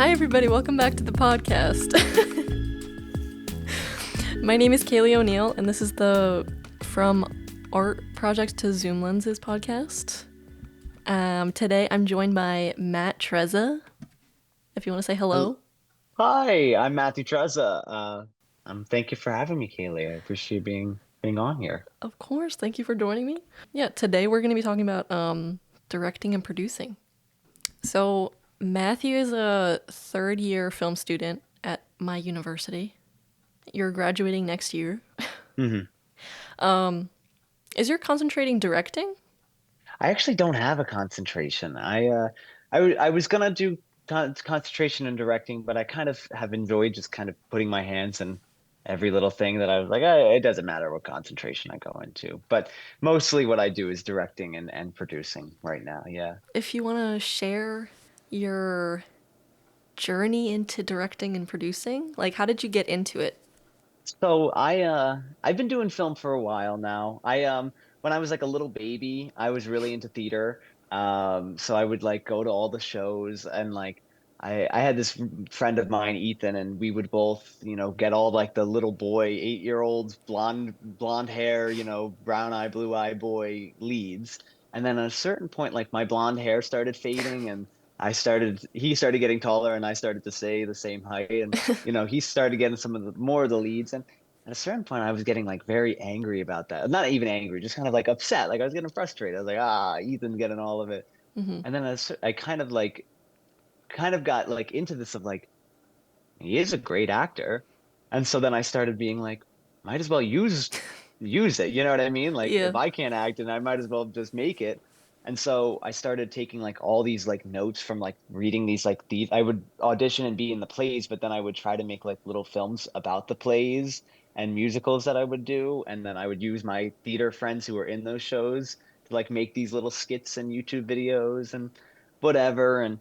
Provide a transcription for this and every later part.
Hi, everybody. Welcome back to the podcast. My name is Kaylee O'Neill, and this is the From Art Project to Zoom Lenses podcast. Today, I'm joined by Matt Trezza. If you want to say hello. Hi, I'm Matthew Trezza. Thank you for having me, Kaylee. I appreciate being on here. Of course. Thank you for joining me. Yeah, today we're going to be talking about directing and producing. So, Matthew is a third-year film student at my university. You're graduating next year. hmm Is your concentrating directing? I actually don't have a concentration. I was gonna do concentration in directing, but I kind of have enjoyed just kind of putting my hands in every little thing that I was like, it doesn't matter what concentration I go into. But mostly what I do is directing and producing right now. Yeah. If you want to share your journey into directing and producing, like how did you get into it? I've been doing film for a while now. I when I was like a little baby, I was really into theater. So I would like go to all the shows and like I had this friend of mine, Ethan, and we would both, get all like the little boy, 8-year-olds, blonde hair, brown eye, blue eye boy leads. And then at a certain point, like my blonde hair started fading and he started getting taller and I started to stay the same height. And he started getting some of the more of the leads. And at a certain point, I was getting like very angry about that. Not even angry, just kind of like upset. Like I was getting frustrated. I was like, Ethan's getting all of it. Mm-hmm. And then I kind of got like into this of like, he is a great actor. And so then I started being like, might as well use it. You know what I mean? Like Yeah. if I can't act, then I might as well just make it. And so I started taking like all these like notes from like reading these like these I would audition and be in the plays, but then I would try to make like little films about the plays and musicals that I would do. And then I would use my theater friends who were in those shows to like make these little skits and YouTube videos and whatever. And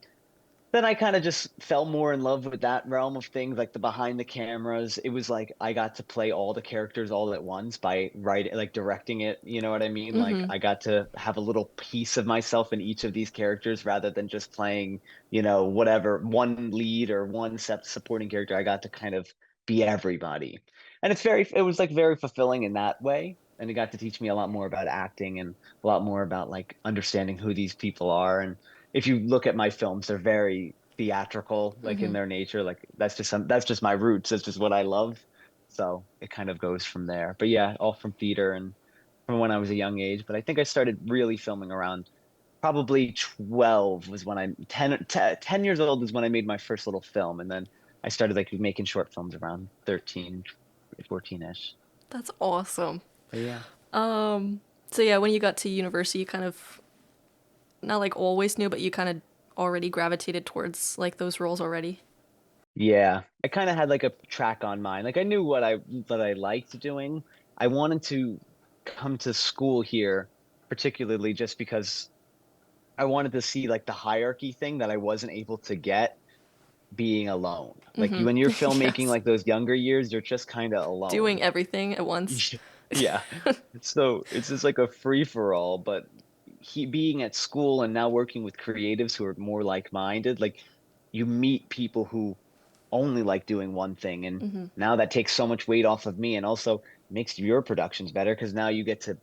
then I kind of just fell more in love with that realm of things, like the behind the cameras. It was like I got to play all the characters all at once by writing, like directing it. You know what I mean? Like Mm-hmm. I got to have a little piece of myself in each of these characters rather than just playing, whatever one lead or one supporting character. I got to kind of be everybody. And it was like very fulfilling in that way. And it got to teach me a lot more about acting and a lot more about like understanding who these people are and if you look at my films, they're very theatrical, like in Mm-hmm. their nature. Like that's just my roots. That's just what I love. So it kind of goes from there. But yeah, all from theater and from when I was a young age. But I think I started really filming around probably 12 was when 10 years old is when I made my first little film. And then I started like making short films around 13, 14-ish. That's awesome. But yeah. So yeah, when you got to university, you kind of not like always knew, but you kind of already gravitated towards like those roles already. Yeah, I kind of had like a track on mine. Like I knew what I liked doing. I wanted to come to school here, particularly just because I wanted to see like the hierarchy thing that I wasn't able to get being alone. Like Mm-hmm. when you're filmmaking Yes. like those younger years, you're just kind of Doing alone. everything at once. Yeah. So it's just like a free for all, but he being at school and now working with creatives who are more like-minded, like you meet people who only like doing one thing. And Mm-hmm. now that takes so much weight off of me and also makes your productions better because now you get to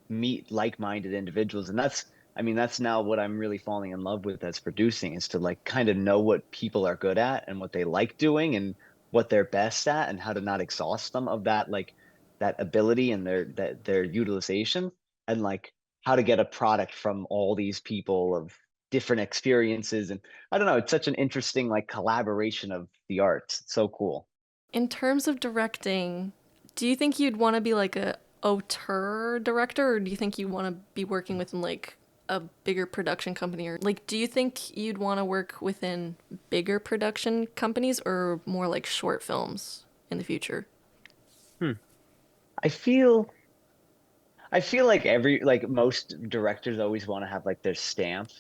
meet like-minded individuals. And that's now what I'm really falling in love with as producing is to like kind of know what people are good at and what they like doing and what they're best at and how to not exhaust them of that like that ability and their utilization and like how to get a product from all these people of different experiences and I don't know, it's such an interesting like collaboration of the arts. It's so cool. In terms of directing, do you think you'd want to be like a auteur director, or do you think you want to be working within like a bigger production company, or like do you think you'd want to work within bigger production companies or more like short films in the future? Hmm. I feel I feel like like most directors always want to have like their stamp.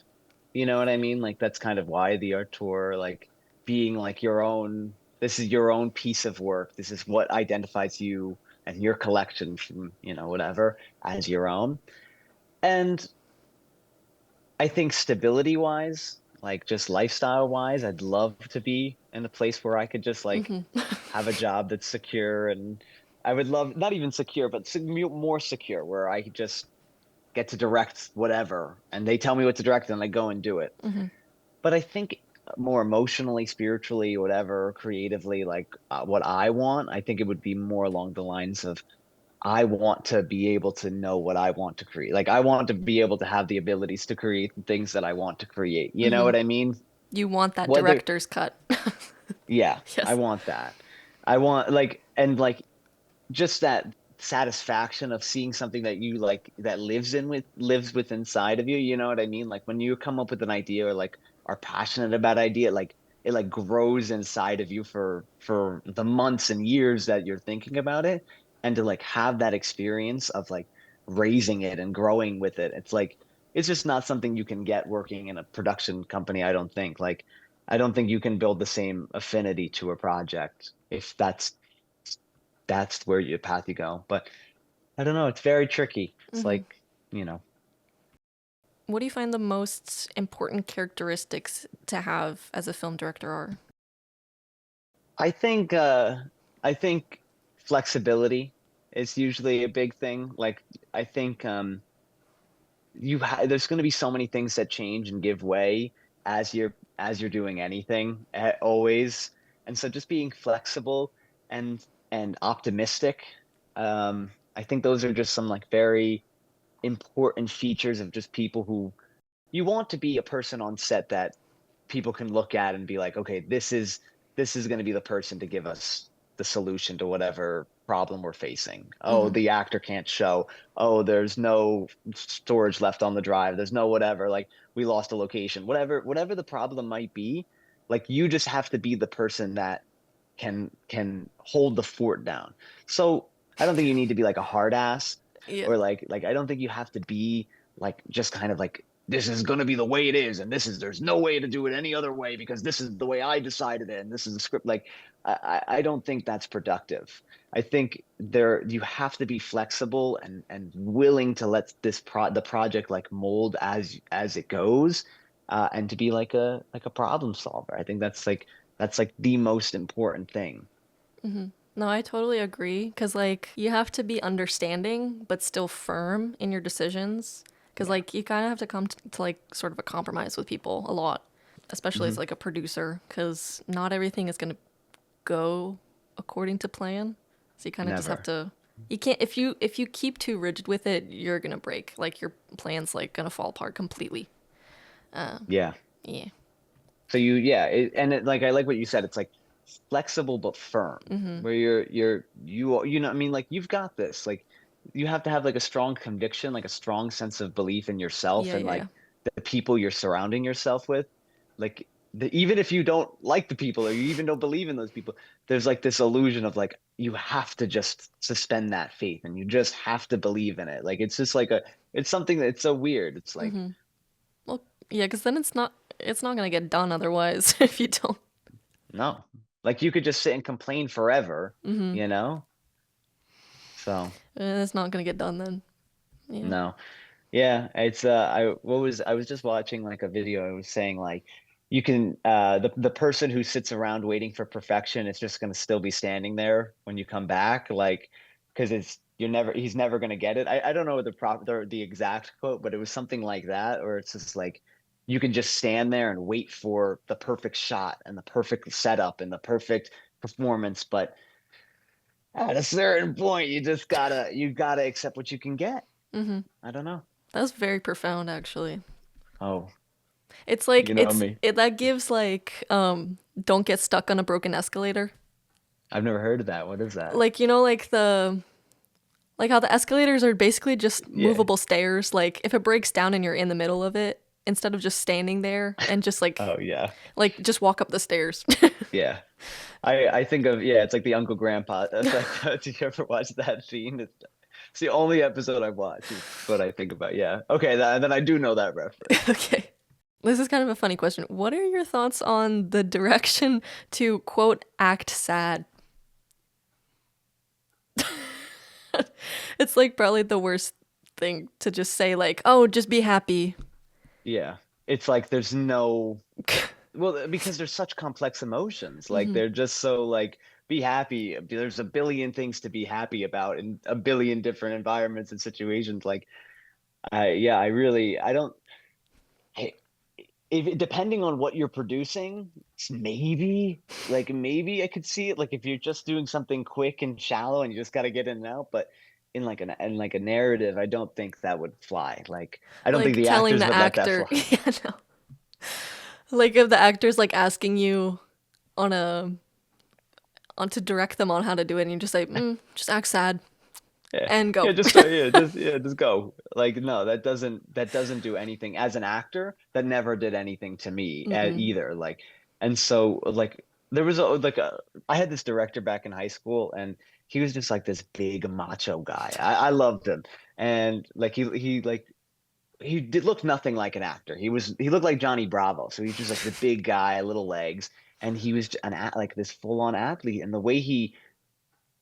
You know what I mean? Like that's kind of why the art tour, like being like this is your own piece of work. This is what identifies you and your collection from, whatever as your own. And I think stability wise, like just lifestyle wise, I'd love to be in a place where I could just like Hmm. have a job that's secure, and I would love not even secure, but more secure, where I could just get to direct whatever and they tell me what to direct and I go and do it. Hmm. But I think more emotionally, spiritually, whatever, creatively, like what I want, I think it would be more along the lines of I want to be able to know what I want to create. Like I want to be able to have the abilities to create the things that I want to create. You know Hmm. what I mean? You want that Whether, director's cut. yeah, I Yes. want that. I want like and like just that satisfaction of seeing something that you like that lives with inside of you. You know what I mean? Like when you come up with an idea or like are passionate about idea, like it like grows inside of you for the months and years that you're thinking about it, and to like have that experience of like raising it and growing with it. It's like it's just not something you can get working in a production company, I don't think. Like I don't think you can build the same affinity to a project if that's where your path you go. But I don't know. It's very tricky. It's Hmm. like, you know, What do you find the most important characteristics to have as a film director are? I think I think flexibility is usually a big thing. Like I think there's going to be so many things that change and give way as you're doing anything always. And so just being flexible and optimistic. I think those are just some like very important features of just people who you want to be a person on set that people can look at and be like, okay, this is going to be the person to give us the solution to whatever problem we're facing. Oh, Hmm. the actor can't show. Oh, there's no storage left on the drive. There's no whatever. Like we lost a location. Whatever the problem might be, like you just have to be the person that can hold the fort down. So I don't think you need to be like a hard ass Yeah. or like I don't think you have to be like just kind of like this is going to be the way it is and this is there's no way to do it any other way because this is the way I decided it and this is the script. Like I don't think that's productive. I think there you have to be flexible and willing to let the project like mold as it goes, and to be like a problem solver. I think that's like the most important thing. Hmm. No, I totally agree. Because, like, you have to be understanding, but still firm in your decisions. Because, Yeah. like, you kind of have to come to, like, sort of a compromise with people a lot, especially as, Hmm. like, a producer. Because not everything is going to go according to plan. So you kind of just have Never. to. You can't if you keep too rigid with it, you're gonna break. Like your plan's like gonna fall apart completely. Yeah. Yeah. So like I like what you said. It's like flexible but firm, Mm-hmm. where you know what I mean, like you've got this. Like you have to have like a strong conviction, like a strong sense of belief in yourself Yeah, and yeah, yeah. like the people you're surrounding yourself with. Like even if you don't like the people or you even don't believe in those people, there's like this illusion of like you have to just suspend that faith and you just have to believe in it. Like it's just like a it's something that it's so weird. It's like Mm-hmm. Well, yeah, because then it's not gonna get done otherwise if you don't. no. Like you could just sit and complain forever, Mm-hmm. you know? So, It's not gonna get done then. Yeah. no. Yeah, it's I was just watching like a video. It was saying like you can the person who sits around waiting for perfection is just going to still be standing there when you come back, like because it's you're never he's never going to get it. I don't know the exact quote, but it was something like that, or it's just like you can just stand there and wait for the perfect shot and the perfect setup and the perfect performance, but at a certain point you gotta accept what you can get. Mm-hmm. I don't know. That was very profound, actually. Oh, It's like you know me. that gives like don't get stuck on a broken escalator. I've never heard of that. What is that? Like like the like how the escalators are basically just Yeah. movable stairs. Like if it breaks down and you're in the middle of it, instead of just standing there and just Oh yeah. like just walk up the stairs. Yeah. I think of yeah, it's like the Uncle Grandpa effect. Did you ever watch that scene? It's the only episode I watch. Is what I think about. Yeah. Okay, then I do know that reference. Okay. This is kind of a funny question. What are your thoughts on the direction to quote act sad? It's like probably the worst thing to just say like, "Oh, just be happy." Yeah. it's like there's no, well, because there's such complex emotions. Like Hmm. they're just so like be happy. There's a billion things to be happy about in a billion different environments and situations. Like I really I don't hey, if depending on what you're producing, maybe I could see it. Like if you're just doing something quick and shallow and you just got to get in and out, but in like a narrative, I don't think that would fly. Like I don't think Like the telling actors the would let that actor, fly. yeah, no. Like if the actor's like asking you on a on to direct them on how to do it, and you just say, just act sad Yeah. and Yeah, go. just go. Like no, that doesn't do anything as an actor. That never did anything to me Hmm. either. Like and so like there was a I had this director back in high school and he was just like this big macho guy. I loved him. And like he did look nothing like an actor. He looked like Johnny Bravo. So he's just like the big guy, little legs, and he was like this full-on athlete and the way he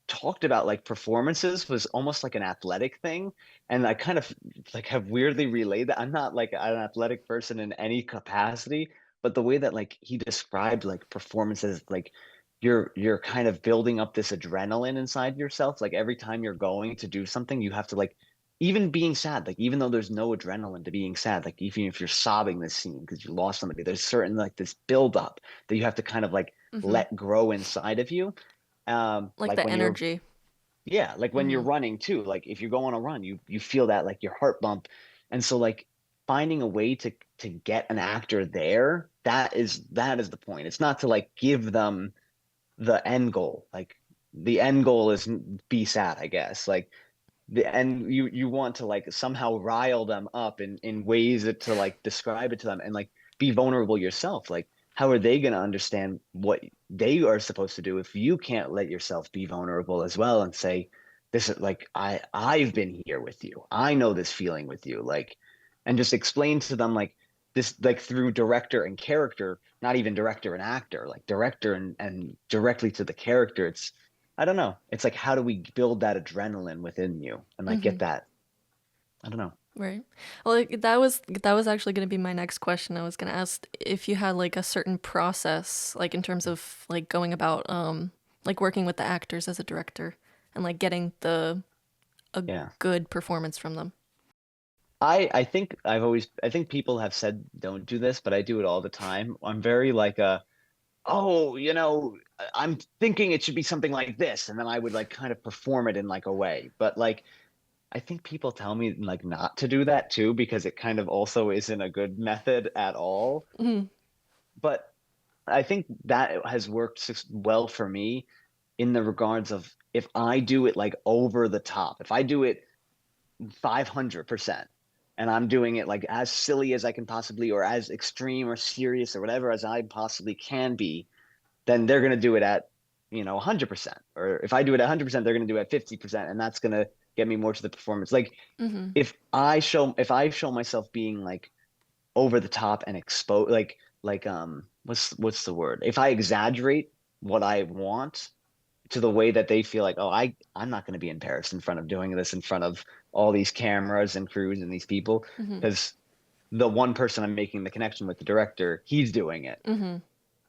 talked about like performances was almost like an athletic thing. And I kind of like have weirdly relayed that. I'm not like an athletic person in any capacity, but the way that like he described like performances, like you're kind of building up this adrenaline inside yourself. Like every time you're going to do something, you have to like even being sad, like even though there's no adrenaline to being sad, like even if you're sobbing this scene because you lost somebody, there's certain like this build up that you have to kind of like Hmm. let grow inside of you. Like Like the when you're energy. yeah, like when you're Hmm. running too, like if you go on a run, you feel that like your heart bump. And so like finding a way to get an actor there, that is the point. It's not to like give them the end goal. Like the end goal is be sad, I guess. Like the and you want to like somehow rile them up in ways that to like describe it to them and like be vulnerable yourself. Like how are they going to understand what they are supposed to do if you can't let yourself be vulnerable as well and say this is like I've been here with you, I know this feeling with you, like and just explain to them like this like through director and character, not even director and actor, like director and directly to the character. It's I don't know. It's like how do we build that adrenaline within you and like Hmm. get that? I don't know. Right. Well, that was actually going to be my next question. I was going to ask if you had like a certain process, like in terms of like going about like working with the actors as a director and like getting the a Yeah. good performance from them. I think I think people have said don't do this, but I do it all the time. I'm very like a oh, you know, I'm thinking it should be something like this, and then I would like kind of perform it in like a way. But like I think people tell me like not to do that too because it kind of also isn't a good method at all. Hmm. But I think that has worked well for me in the regards of if I do it like over the top, if I do it 500% and I'm doing it like as silly as I can possibly or as extreme or serious or whatever as I possibly can be, then they're going to do it at, you know, 100%. Or if I do it at 100%, they're going to do it at 50%. And that's going to get me more to the performance. Like Hmm. if I show myself being like over the top and expose what's the word? If I exaggerate what I want to the way that they feel like, oh, I'm not going to be in Paris in front of doing this in front of all these cameras and crews and these people Hmm. because the one person I'm making the connection with, the director, he's doing it. Hmm.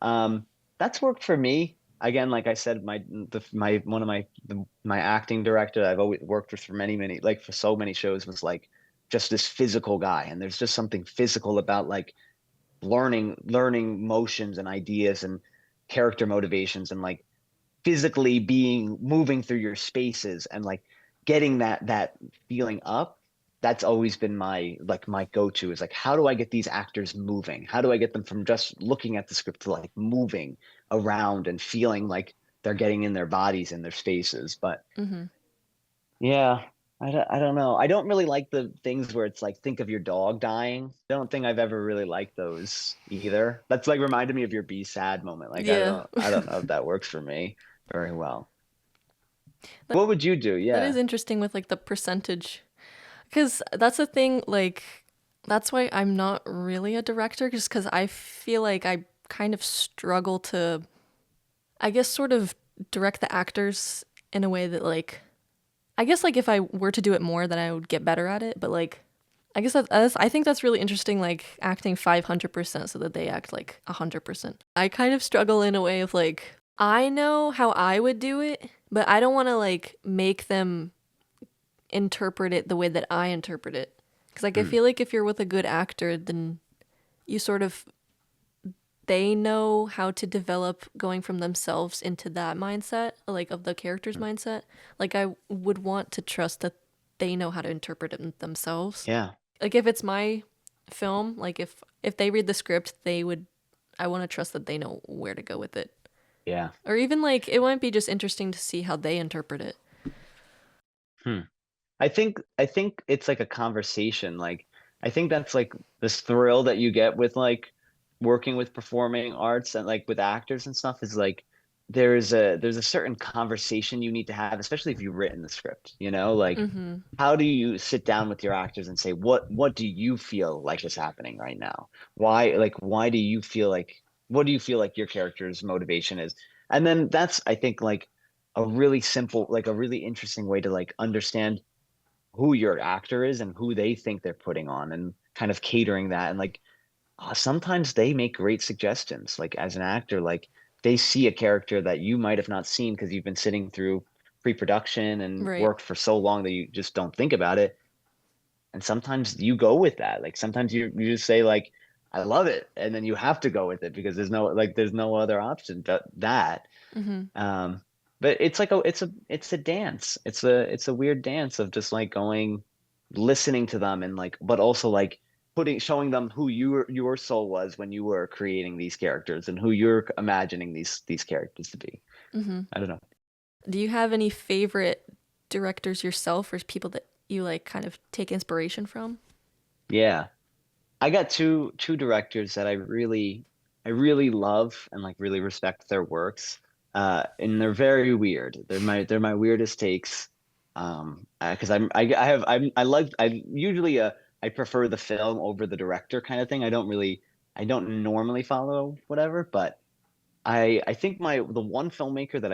Um, that's worked for me. Again, like I said, my one of my acting director I've always worked with for many like for so many shows was like just this physical guy, and there's just something physical about like learning motions and ideas and character motivations and like physically being moving through your spaces and like getting that feeling up. That's always been my like my go-to is like how do I get these actors moving, how do I get them from just looking at the script to like moving around and feeling like they're getting in their bodies and their spaces. But Hmm. yeah, I don't know. I don't really like the things where it's like think of your dog dying. I don't think I've ever really liked those either. That's like reminded me of your be sad moment. Like Yeah. I don't know if that works for me very well. that, What would you do? that is Yeah. interesting with like the percentage. Because that's the thing, like, that's why I'm not really a director, just because I feel like I kind of struggle to, I guess, sort of direct the actors in a way that, like, I guess, like, if I were to do it more, then I would get better at it. But, like, I guess I think that's really interesting, like acting 500% so that they act like 100%. I kind of struggle in a way of like, I know how I would do it, but I don't want to like make them interpret it the way that I interpret it. Because like I Hmm. feel like if you're with a good actor, then you sort of they know how to develop going from themselves into that mindset, like of the character's Hmm. mindset. Like I would want to trust that they know how to interpret it themselves. Yeah. Like if it's my film, like if they read the script, they would I want to trust that they know where to go with it. Yeah. Or even like it might be just interesting to see how they interpret it. Hmm. I think it's like a conversation. Like I think that's like this thrill that you get with like working with performing arts and like with actors and stuff is like there's a certain conversation you need to have, especially if you've written the script, you know? Like Mhm. how do you sit down with your actors and say what do you feel like is happening right now? Why do you feel like what do you feel like your character's motivation is? And then that's I think like a really simple, like a really interesting way to like understand who your actor is and who they think they're putting on and kind of catering that and like sometimes they make great suggestions like as an actor like they see a character that you might have not seen because you've been sitting through pre-production and Right. worked for so long that you just don't think about it and sometimes you go with that like sometimes you just say like I love it and then you have to go with it because there's no other option but that Mhm. um, but it's a dance. It's a weird dance of just like going, listening to them and like, but also like showing them who your soul was when you were creating these characters and who you're imagining these characters to be. Mhm. I don't know. Do you have any favorite directors yourself or people that you like kind of take inspiration from? Yeah, I got two directors that I really love and like really respect their works. And they're very weird. They're my weirdest takes. Because I usually I prefer the film over the director kind of thing. I don't normally follow whatever, but I think the one filmmaker that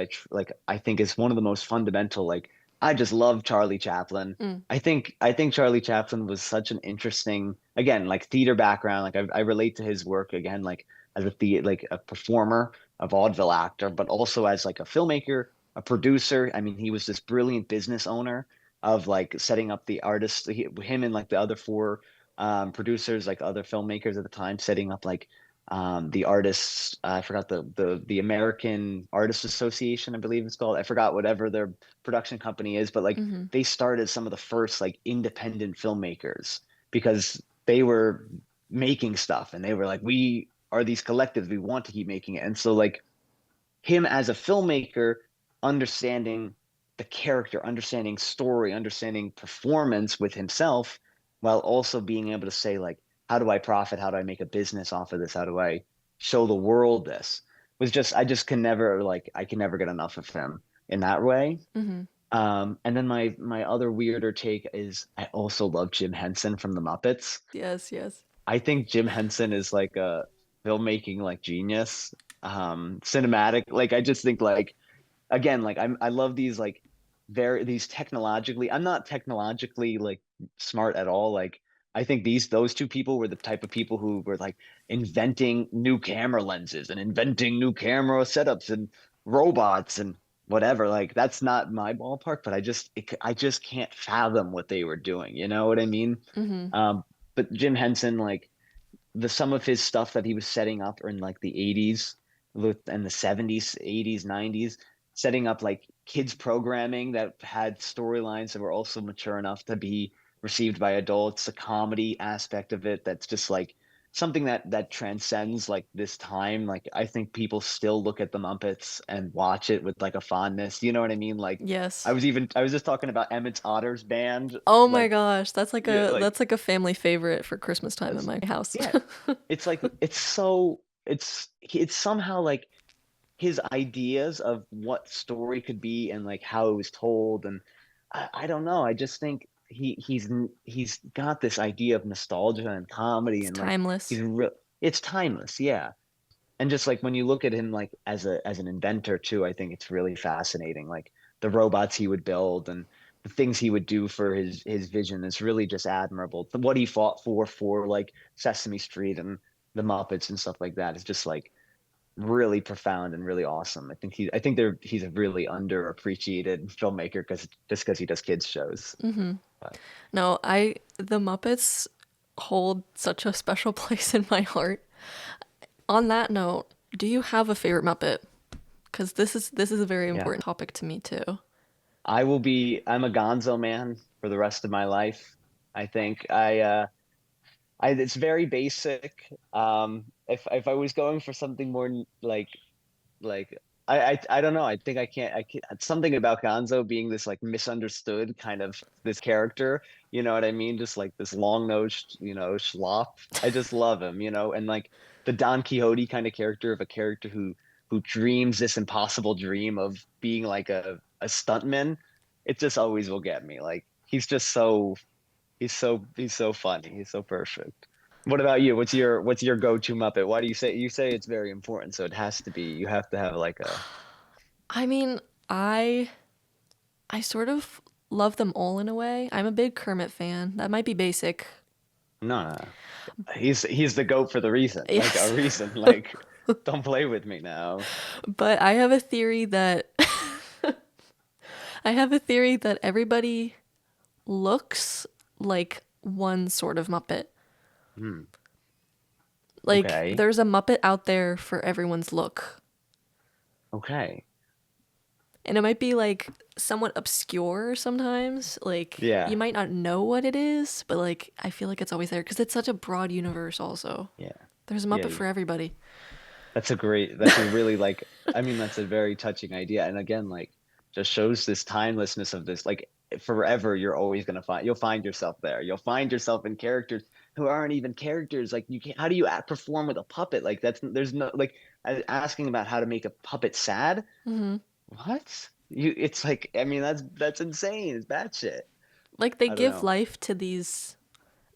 I think is one of the most fundamental like I just love Charlie Chaplin. Mm. I think Charlie Chaplin was such an interesting again like theater background like I relate to his work again like as like a performer, a vaudeville actor, but also as like a filmmaker, a producer. I mean, he was this brilliant business owner of like setting up the artists, him and like the other four producers, like other filmmakers at the time, setting up like the artists I forgot the American Artists Association, I believe it's called. I forgot whatever their production company is, but like Mhm. they started some of the first like independent filmmakers because they were making stuff and they were like we are these collectives, we want to keep making it. And so like him as a filmmaker, understanding the character, understanding story, understanding performance with himself, while also being able to say, like, how do I profit? How do I make a business off of this? How do I show the world this? Was just I just can never like I can never get enough of him in that way. Mhm. And then my other weirder take is I also love Jim Henson from the Muppets. Yes, yes. I think Jim Henson is like a filmmaking like genius. Cinematic. Like I just think like again, like I love these like these technologically. I'm not technologically like smart at all. Like I think those two people were the type of people who were like inventing new camera lenses and inventing new camera setups and robots and whatever. Like that's not my ballpark, but I just can't fathom what they were doing. You know what I mean? Mhm. Um, but Jim Henson, like some of his stuff that he was setting up in like the 80s and the 70s, 80s, 90s, setting up like kids programming that had storylines that were also mature enough to be received by adults, the comedy aspect of it that's just like something that transcends like this time. Like I think people still look at the Muppets and watch it with like a fondness. You know what I mean? Like Yes. I was just talking about Emmett Otter's band, Oh my like gosh, yeah, like that's like a family favorite for Christmas time in that's my house. yeah, it's like it's somehow like his ideas of what story could be and like how it was told and I don't know. I just think he's got this idea of nostalgia and comedy It's and like timeless. it's timeless, yeah. And just like when you look at him like as an inventor too, I think it's really fascinating. Like the robots he would build and the things he would do for his vision is really just admirable. What he fought for like Sesame Street and the Muppets and stuff like that is just like really profound and really awesome. I think he's a really underappreciated filmmaker because he does kids shows. But No, the Muppets hold such a special place in my heart. On that note, do you have a favorite Muppet? Because this is a very yeah, important topic to me too. I'm a Gonzo man for the rest of my life. I think it's very basic. If I was going for something more like I don't know. I can't something about Gonzo being this like misunderstood kind of this character, you know what I mean? Just like this long-nosed, schlop. I just love him, and like the Don Quixote kind of character of a character who dreams this impossible dream of being like a stuntman. It just always will get me. Like he's so funny. He's so perfect. What about you? What's your go-to Muppet? Why do you say it's very important, so it has to be you have to have like a I mean, I sort of love them all in a way. I'm a big Kermit fan. That might be basic. no, no, no. He's the goat for the reason. Like a Yes. reason. Like don't play with me now. But I have a theory that I have a theory that everybody looks like one sort of Muppet. Hmm. Like Okay. there's a Muppet out there for everyone's look. Okay. And it might be like somewhat obscure sometimes. Like Yeah. you might not know what it is, but like I feel like it's always there because it's such a broad universe also. Yeah. There's a Yeah. Muppet for everybody. That's a really like, I mean, that's a very touching idea. And again, like, just shows this timelessness of this. Like, forever, you'll find yourself there. You'll find yourself in characters who aren't even characters. Like, how do you perform with a puppet? Like, there's no, like, asking about how to make a puppet sad. Hmm. What? It's like, I mean, that's insane. It's batshit. Like they I don't give know. life to these,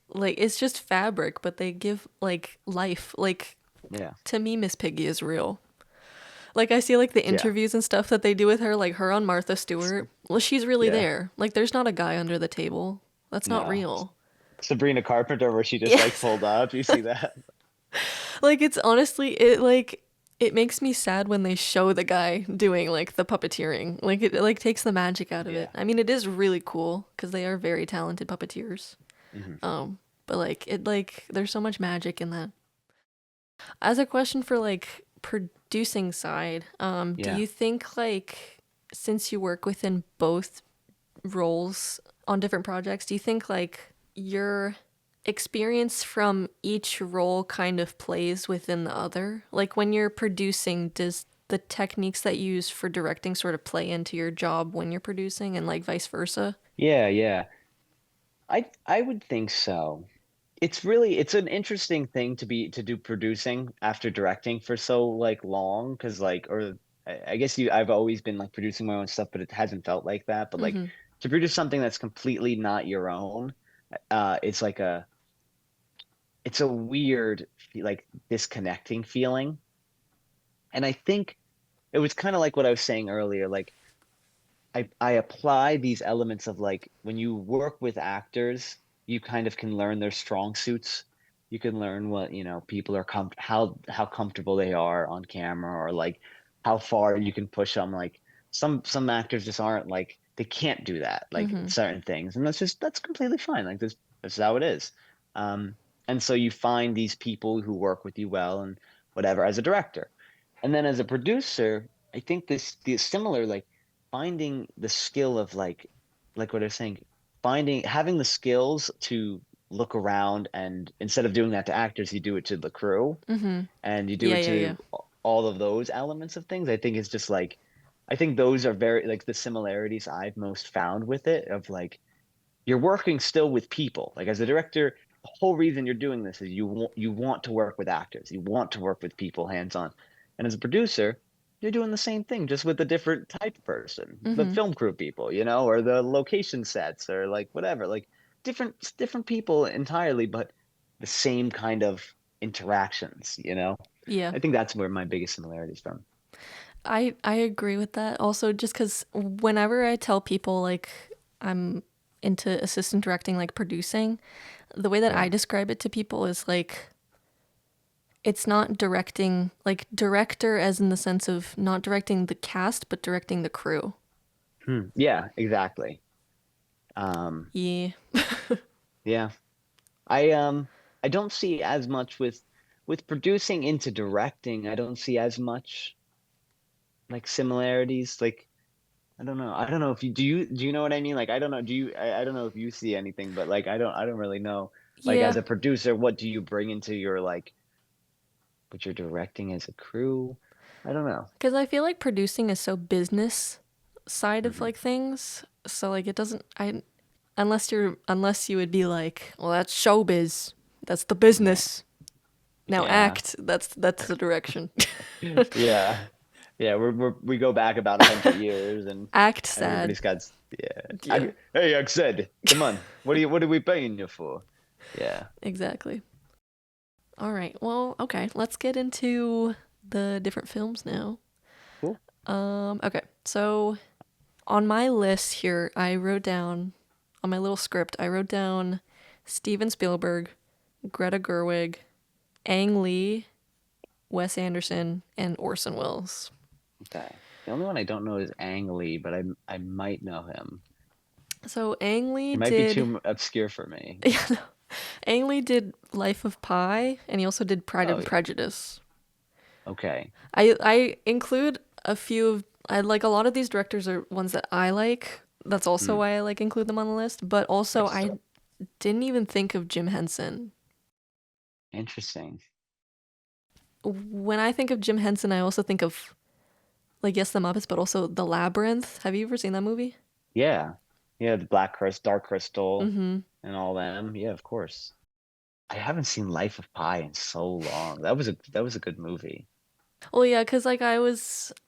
like it's just fabric, but they give like life. Like Yeah. to me, Miss Piggy is real. Like I see like the Yeah. interviews and stuff that they do with her, like her on Martha Stewart. Well, she's really Yeah. there. Like there's not a guy under the table. That's not No. real. Sabrina Carpenter, where she just like Yes. pulled up. You see that? Like it's honestly it makes me sad when they show the guy doing like the puppeteering. Like it like takes the magic out of it. Yeah. I mean, it is really cool because they are very talented puppeteers. Hmm. But like there's so much magic in that. As a question for like producing side, do Yeah. you think like since you work within both roles on different projects, do you think like your experience from each role kind of plays within the other? Like when you're producing, does the techniques that you use for directing sort of play into your job when you're producing and like vice versa? Yeah, yeah. I would think so. It's an interesting thing to do producing after directing for so like long because like or I guess I've always been like producing my own stuff, but it hasn't felt like that. But like Mm-hmm. to produce something that's completely not your own, it's like it's a weird like disconnecting feeling. And I think it was kind of like what I was saying earlier, like I apply these elements of like when you work with actors, you kind of can learn their strong suits. You can learn what, people are how comfortable they are on camera or like how far you can push them. Like some actors just aren't like they can't do that, like Mm-hmm. certain things. And that's completely fine. Like this is how it is. Um, and so you find these people who work with you well and whatever as a director. And then as a producer, I think the similar like finding the skill of like what I was saying, finding having the skills to look around and instead of doing that to actors, you do it to the crew Mm-hmm. and you do Yeah, it yeah, yeah. to all of those elements of things. I think it's just like I think those are very like the similarities I've most found with it of like you're working still with people. Like as a director, the whole reason you're doing this is you want to work with actors. You want to work with people hands on. And as a producer, you're doing the same thing, just with a different type of person, the Mm-hmm. film crew people, or the location sets or like whatever, like different people entirely, but the same kind of interactions. Yeah. I think that's where my biggest similarities from. I agree with that. Also, just because whenever I tell people like I'm into assistant directing, like producing. The way that I Yeah. describe it to people is like it's not directing, like director as in the sense of not directing the cast, but directing the crew. Yeah, exactly. Um, Yeah. yeah. I don't see as much with producing into directing. I don't see as much like similarities. Like I don't know. I don't know if you do you know what I mean? Like I don't know. I don't know if you see anything, but like I don't really know. Like Yeah. as a producer, what do you bring into your like what you're directing as a crew? I don't know. Because I feel like producing is so business side of Hmm. like things. So like it doesn't, unless you would be like, well, that's showbiz. That's the Yeah. business. Now Yeah. act. That's the direction. Yeah. Yeah, we go back about 100 years and Act sad. everybody's got yeah. Yeah, Hey, I said, come on. What are we paying you for? Yeah. exactly. All right. Well, okay. Let's get into the different films now. Cool. Okay. So on my list here, I wrote down on my little script, I wrote down Steven Spielberg, Greta Gerwig, Ang Lee, Wes Anderson, and Orson Welles. Okay. The only one I don't know is Ang Lee, but I might know him. So Ang Lee He might be did, too obscure for me. yeah, no. Ang Lee did Life of Pi, and he also did Pride Oh and yeah. Prejudice. Okay. I include a few of, I like a lot of these directors are ones that I like. That's also Hmm. why I like include them on the list. But also Nice. I didn't even think of Jim Henson. Interesting. When I think of Jim Henson, I also think of like yes, the Muppets, but also the Labyrinth. Have you ever seen that movie? Yeah. Yeah, the Black Crystal, Dark Crystal, Mm-hmm. and all them. Yeah, of course. I haven't seen Life of Pi in so long. That was a good movie. Well, yeah, because like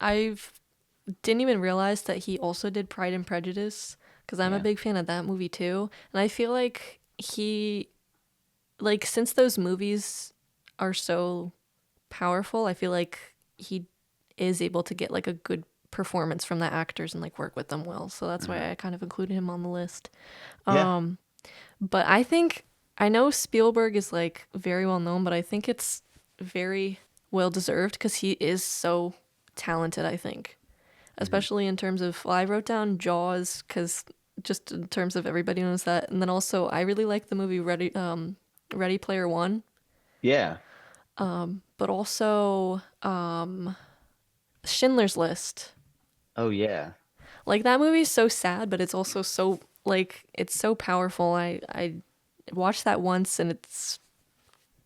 I've didn't even realize that he also did Pride and Prejudice because I'm a Yeah. big fan of that movie too, and I feel like he like since those movies are so powerful, I feel like he is able to get like a good performance from the actors and like work with them well. So that's Hmm. why I kind of included him on the list. Yeah. Um, but I think I know Spielberg is like very well known, but I think it's very well deserved because he is so talented, I think. Hmm. Especially in terms of, well, I wrote down Jaws because just in terms of everybody knows that. And then also, I really like the movie Ready Player One, Yeah. but also Schindler's List. Oh yeah. Like that movie's so sad, but it's also so like it's so powerful. I watched that once, and it's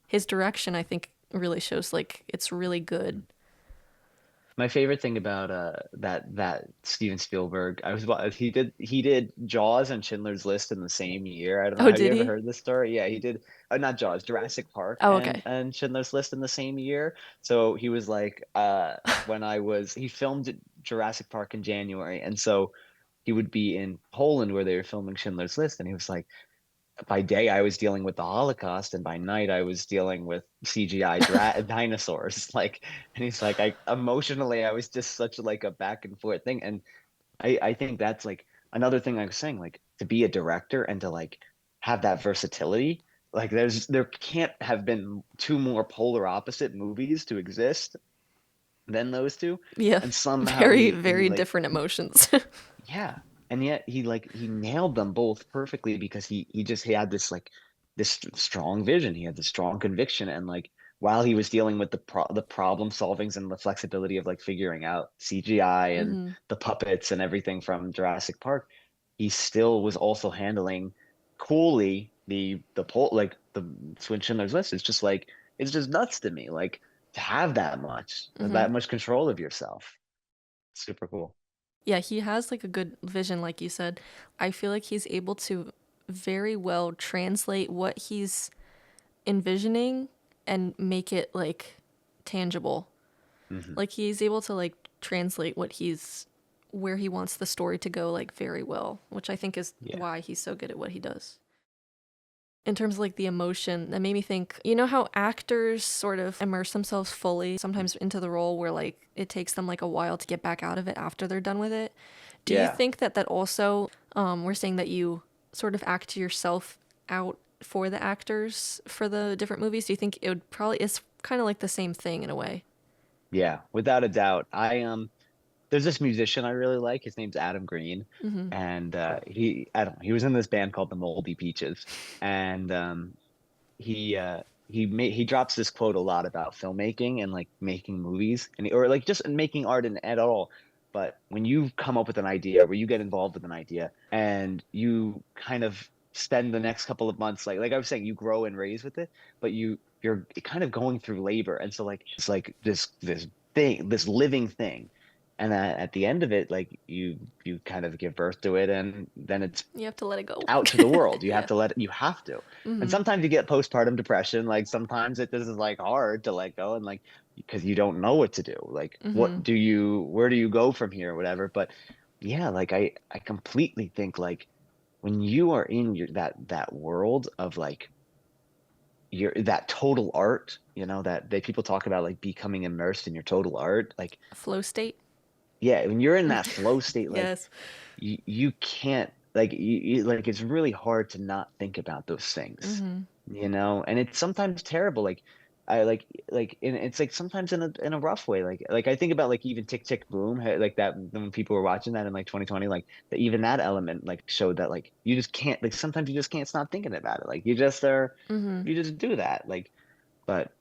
his direction. I think really shows like it's really good. My favorite thing about that Steven Spielberg, he did Jaws and Schindler's List in the same year. I don't know. Oh, Have you did ever he? heard this story? Yeah, he did not Jaws, Jurassic Park Oh, okay. and Schindler's List in the same year. So he was like when I was he filmed Jurassic Park in January, and so he would be in Poland where they were filming Schindler's List, and he was like by day I was dealing with the Holocaust, and by night I was dealing with CGI dinosaurs. Like, and he's like, I emotionally I was just such like a back and forth thing, and I think that's like another thing I was saying, like to be a director and to like have that versatility. Like, there can't have been two more polar opposite movies to exist than those two, Yeah, and somehow very he very like different emotions. yeah, and yet he nailed them both perfectly because he had this like this strong vision. He had this strong conviction, and like while he was dealing with the problem solvings and the flexibility of like figuring out CGI and Hmm. the puppets and everything from Jurassic Park, he still was also handling coolly the pole like the Swin Schindler's List. It's just like it's just nuts to me, like to have Hmm. that much control of yourself. Super cool. Yeah, he has like a good vision, like you said. I feel like he's able to very well translate what he's envisioning and make it like tangible. Hmm. Like he's able to like translate what he's where he wants the story to go like very well, which I think is Yeah. why he's so good at what he does. In terms of like the emotion, that made me think, you know how actors sort of immerse themselves fully sometimes into the role where like it takes them like a while to get back out of it after they're done with it? Do you Yeah. think that that also We're saying that you sort of act yourself out for the actors for the different movies. Do you think it would probably, it's kind of like the same thing in a way? Yeah, without a doubt. There's this musician I really like. His name's Adam Green, Mm-hmm. and I don't know, he was in this band called the Moldy Peaches, and he drops this quote a lot about filmmaking and like making movies or like just making art at all. But when you come up with an idea, where you get involved with an idea and you kind of spend the next couple of months, like I was saying, you grow and raise with it, but you're kind of going through labor, and so like it's like this thing, this living thing. And at the end of it, like you kind of give birth to it, and then it's You have to let it go. out to the world. You have Yeah. to let it, you have to. And Mm-hmm. sometimes you get postpartum depression. Like sometimes this is like hard to let go and like because you don't know what to do. Like Mm-hmm. where do you go from here, whatever. But yeah, like I completely think like when you are in that world of like your that total art, that they people talk about like becoming immersed in your total art, like Flow state. yeah, when you're in that flow state, like Yes. you can't like like it's really hard to not think about those things, Mm-hmm. and it's sometimes terrible. Like I and it's like sometimes in a rough way. Like I think about like even Tick Tick Boom, like that when people were watching that in like 2020, like even that element like showed that like you just can't like sometimes you just can't stop thinking about it. Like Mm-hmm. you just do that. Like, but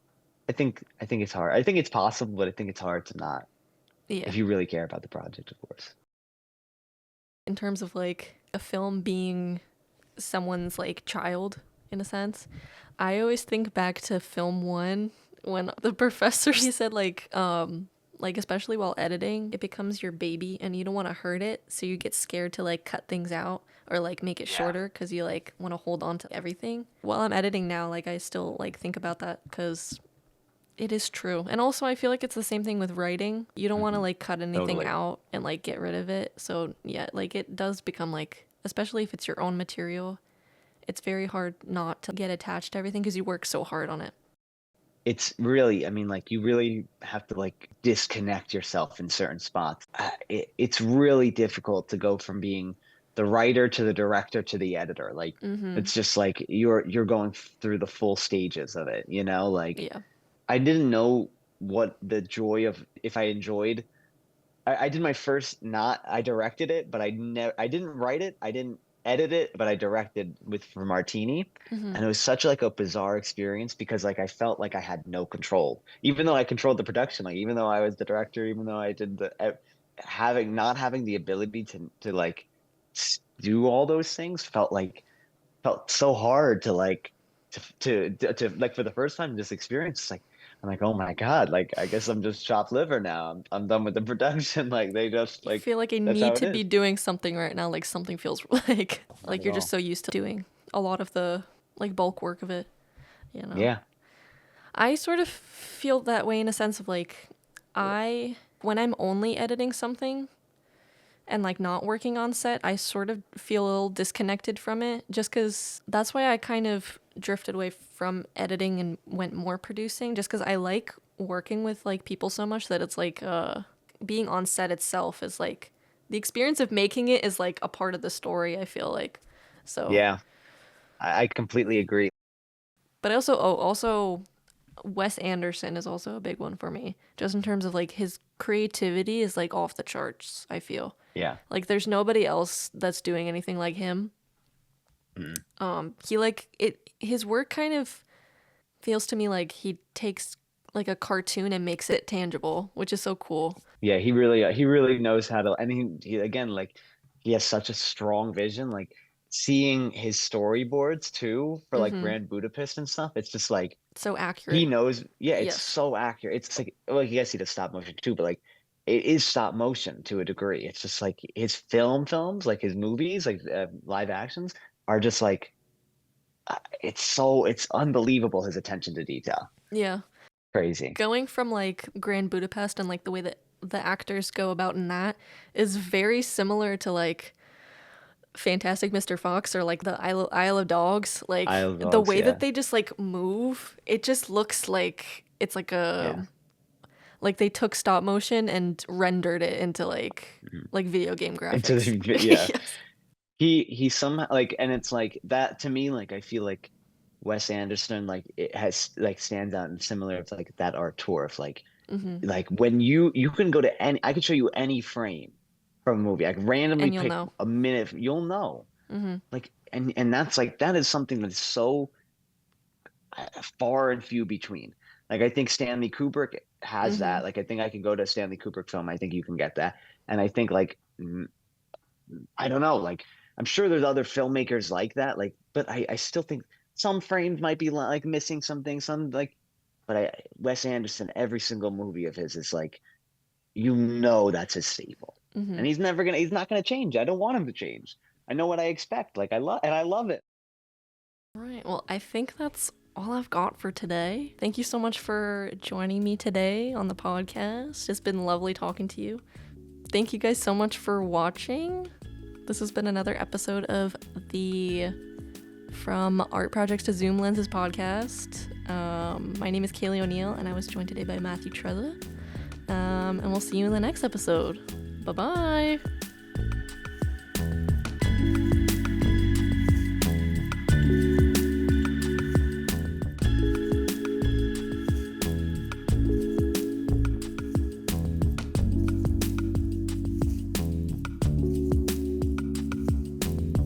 I think it's hard. I think it's possible, but I think it's hard to not Yeah. if you really care about the project, of course. In terms of like a film being someone's like child in a sense, I always think back to film one when the professor he said like especially while editing, it becomes your baby and you don't want to hurt it, so you get scared to like cut things out or like make it Yeah. shorter because you like want to hold on to everything. While I'm editing now, like I still like think about that because it is true. And also I feel like it's the same thing with writing. You don't want to Hmm. like cut anything Totally. out and like get rid of it. So yeah, like it does become like, especially if it's your own material, it's very hard not to get attached to everything because you work so hard on it. It's really, I mean, like you really have to like disconnect yourself in certain spots. It's really difficult to go from being the writer to the director to the editor. Like Mm-hmm. it's just like you're going through the full stages of it, Like Yeah. I didn't know what the joy of if I enjoyed. I did my first not I directed it, but I didn't write it, I didn't edit it, but I directed with for Martini. Mm-hmm. And it was such like a bizarre experience because like I felt like I had no control. Even though I controlled the production, like even though I was the director, even though I did having not having the ability to like do all those things felt so hard to like to like for the first time this experience. It's like I'm like, oh my God, like I guess I'm just chopped liver now. I'm done with the production. Like they just You like feel like I that's need how it to be is. doing something right now, like something feels Not like at you're just all. so used to doing a lot of the like bulk work of it, you know. Yeah. I sort of feel that way in a sense of like I when I'm only editing something and like not working on set, I sort of feel a little disconnected from it just cuz that's why I kind of drifted away from editing and went more producing just cuz I like working with like people so much that it's like being on set itself is like the experience of making it is like a part of the story, I feel like. So, Yeah. I completely agree. but I also Wes Anderson is also a big one for me. Just in terms of like his creativity is like off the charts, I feel. Yeah. Like there's nobody else that's doing anything like him. Mhm. He like it his work kind of feels to me like he takes like a cartoon and makes it tangible, which is so cool. Yeah, he really knows how to, and he again, like he has such a strong vision, like seeing his storyboards too for like Mhm. Grand Budapest and stuff. It's just like So he accurate. knows, yeah, it's Yes. so accurate. It's like, well, yes, he does stop motion too, but like it is stop motion to a degree. It's just like his films, like his movies, like live actions, are just like it's unbelievable his attention to detail. Yeah. Crazy. Going from like Grand Budapest and like the way that the actors go about in that is very similar to like Fantastic Mr. Fox or like the Isle of Dogs. Isle Like of the Dogs, way that yeah, they just like move, it just looks like it's yeah. like they took stop motion and rendered it into Mhm. like video game Into graphics. the yeah. Yes. he somehow like, and it's like that to me, like I feel like Wes Anderson like it has like stands out and similar to like that auteur of Mm-hmm. like when you can go to any, I could show you any frame from a movie. I could randomly And you'll pick know. a minute, you'll know. Mm-hmm. Like and that's like that is something that is so far and few between. Like I think Stanley Kubrick has Mm-hmm. that. Like I think I could go to a Stanley Kubrick film. I think you can get that. And I think like I don't know, like I'm sure there's other filmmakers like that. Like, but I still think some frames might be like missing something. Some like, but Wes Anderson, every single movie of his is like you know that's his staple, Mm-hmm. and he's not gonna change. I don't want him to change. I know what I expect. Like I love it. All right. Well, I think that's all I've got for today. Thank you so much for joining me today on the podcast. It's been lovely talking to you. Thank you guys so much for watching. This has been another episode of the From Art Projects to Zoom Lenses podcast. My name is Kaylee O'Neill, and I was joined today by Matthew Treza. And we'll see you in the next episode. Bye-bye.